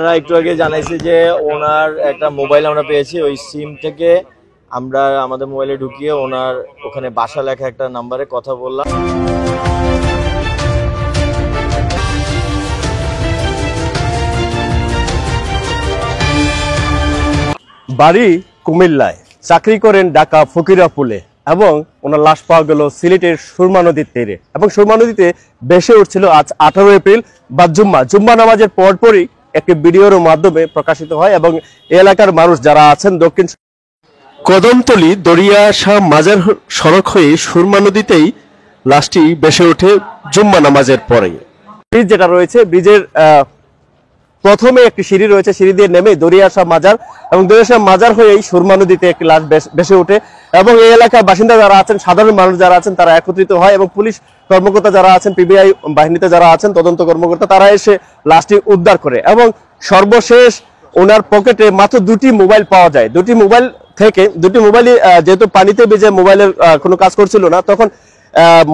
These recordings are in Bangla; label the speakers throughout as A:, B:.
A: একটু আগে জানাইছি যে ওনার একটা মোবাইল আমরা পেয়েছি, ওই সিম থেকে আমরা আমাদের মোবাইলে ঢুকিয়ে ওনার ওখানে বাসা লেখা একটা নাম্বারে কথা বললাম।
B: বাড়ি কুমিল্লায়, চাকরি করেন ঢাকা ফকিরাপুলে এবং ওনার লাশ পাওয়া গেল সিলেটের সুরমা নদীর তীরে। এবং সুরমা নদীতে ভেসে উঠছিল আজ 18 এপ্রিল বা জুম্মা নামাজের পরপরই একটি ভিডিওর মাধ্যমে প্রকাশিত হয় এবং এলাকার মানুষ যারা আছেন দক্ষিণ কদমতলী দরিয়া শাহ মাজার সড়ক হয়ে সুরমা নদীতেই লাশটি ভেসে ওঠে জুম্মা নামাজের পরে। ব্রিজ যেটা রয়েছে, ব্রিজের প্রথমে একটি সিঁড়ি রয়েছে, সিঁড়ি দিয়ে নেমে দরিয়া শাহ মাজার এবং দরিয়া শাহ মাজার হয়েই সুরমা নদীতে একটি লাশ ভেসে ওঠে এবং এই এলাকার বাসিন্দা যারা আছেন, সাধারণ মানুষ যারা আছেন, তারা একত্রিত হয় এবং পুলিশ কর্মকর্তা যারা আছেন, পিবিআই বাহিনীতে যারা আছেন, তদন্ত কর্মকর্তা, তারা এসে লাশটি উদ্ধার করে এবং সর্বশেষ ওনার পকেটে মাত্র দুটি মোবাইল পাওয়া যায়। দুটি মোবাইলই যেহেতু পানিতে ভিজে মোবাইলের কোনো কাজ করছিল না, তখন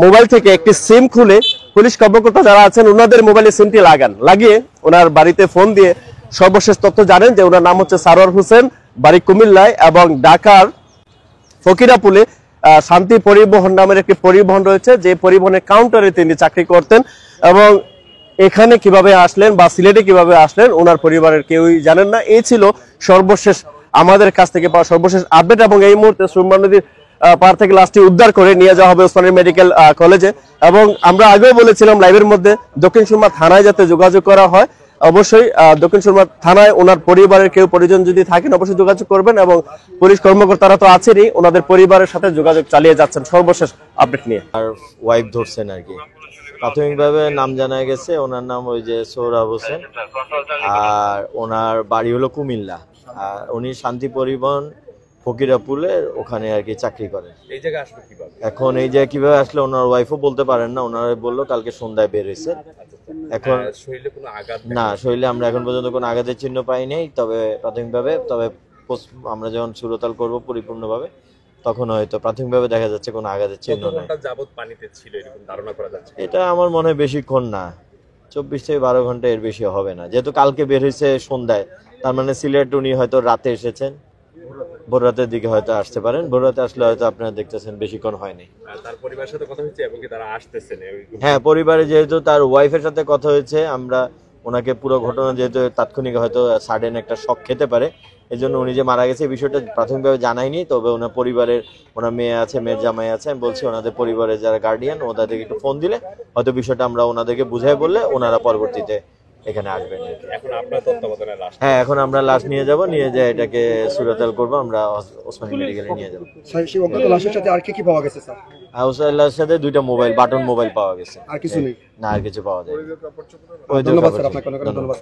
B: মোবাইল থেকে একটি সিম খুলে পুলিশ কর্মকর্তা যারা আছেন ওনাদের মোবাইলে সিমটি লাগিয়ে ওনার বাড়িতে ফোন দিয়ে সর্বশেষ তথ্য জানেন যে ওনার নাম হচ্ছে সারোয়ার হোসেন, বাড়ি কুমিল্লায় এবং ঢাকার ফকিরাপুলে শান্তি পরিবহন নামের একটি পরিবহন রয়েছে, যে পরিবহনের কাউন্টারে তিনি চাকরি করতেন এবং এখানে কিভাবে আসলেন বা সিলেটে কিভাবে আসলেন ওনার পরিবারের কেউই জানেন না। এই ছিল সর্বশেষ আমাদের কাছ থেকে পাওয়া সর্বশেষ আপডেট এবং এই মুহূর্তে সুরমা নদীর পার থেকে লাশটি উদ্ধার করে নিয়ে যাওয়া হবে ওসমানী মেডিকেল কলেজে। এবং আমরা আগেও বলেছিলাম লাইভের মধ্যে দক্ষিণ সুরমা থানায় যাতে যোগাযোগ করা হয়, অবশ্যই দক্ষিণ সুরমা থানায় ওনার পরিবারের কেউ পরিজন যদি থাকেন অবশ্যই যোগাযোগ করবেন এবং পুলিশ কর্মকর্তারা তো আছেনই, ওনাদের পরিবারের সাথে যোগাযোগ চালিয়ে যাচ্ছেন সর্বশেষ আপডেট নিয়ে।
A: আর ওয়াইফ ধরছেন আর কি, প্রাথমিকভাবে নাম জানা গেছে ওনার নাম ওই যে সোহরাব হোসেন, আর ওনার বাড়ি হলো কুমিল্লা, আর উনি শান্তি পরিবহন ফকিরাপুলের ওখানে আর কি চাকরি করেন।
C: এই জায়গায় আসবে কিভাবে?
A: এখন এই জায়গায় কিভাবে আসলে ওনার ওয়াইফও বলতে পারেন না, ওনারা বললো কালকে সন্ধ্যায় বের হয়েছে। এখন
C: শরীরে কোনো আঘাত
A: না, শরীরে আমরা এখন পর্যন্ত কোনো আঘাতের চিহ্ন পাই নাই, তবে প্রাথমিকভাবে আমরা যখন সুরতাল করব পরিপূর্ণভাবে তখন হয়তো প্রাথমিকভাবে দেখা যাচ্ছে কোনো আঘাতের চিহ্ন নেই।
C: যাবত পানিতে ছিল এরকম ধারণা করা যাচ্ছে।
A: এটা আমার মনে হয় বেশিক্ষণ না, 24 থেকে 12 ঘন্টা এর বেশি হবে না, যেহেতু কালকে বের হয়েছে সন্ধ্যায়, তার মানে সিলেট উনি হয়তো রাতে এসেছেন, ভোর রাতের দিকে হয়তো আসতে পারেন। ভোর রাতে আসলে হয়তো আপনারা দেখতেছেন বেশিক্ষণ হয়নি।
C: তার পরিবারের সাথে কথা হয়েছে এবং কি তারা আসতেছেন?
A: হ্যাঁ, পরিবারে যেহেতু তার ওয়াইফের সাথে কথা হয়েছে, আমরা ওনাকে পুরো ঘটনা যেহেতু তাৎক্ষণিক হয়তো সাডেন একটা শক খেতে পারে, এই জন্য উনি যে মারা গেছে এই বিষয়টা প্রাথমিকভাবে জানাইনি। তবে ওনার পরিবারের, ওনার মেয়ে আছে, মেয়ের জামাই আছে, আমি বলছি ওনাদের পরিবারের যারা গার্ডিয়ান ওনাদেরকে একটু ফোন দিলে হয়তো বিষয়টা আমরা ওনাদেরকে বুঝাই বললে ওনারা পরবর্তীতে এখানে আসবেন।
C: এখন আপনার তত্ত্বাবধানে লাশ?
A: হ্যাঁ, এখন আমরা লাশ নিয়ে যাব, নিয়ে যাই এটাকে সুরতাল করবো, আমরা ওসমানী মেডিকেলে নিয়ে যাবো।
D: লাশের সাথে আর কি পাওয়া গেছে স্যার?
A: আউসাল্লাহর সাথে দুইটা মোবাইল, বাটন মোবাইল পাওয়া গেছে,
D: আর কিছু নেই?
A: না, আর কিছু পাওয়া যায়।
D: ধন্যবাদ স্যার, আপনাকে অনেক ধন্যবাদ।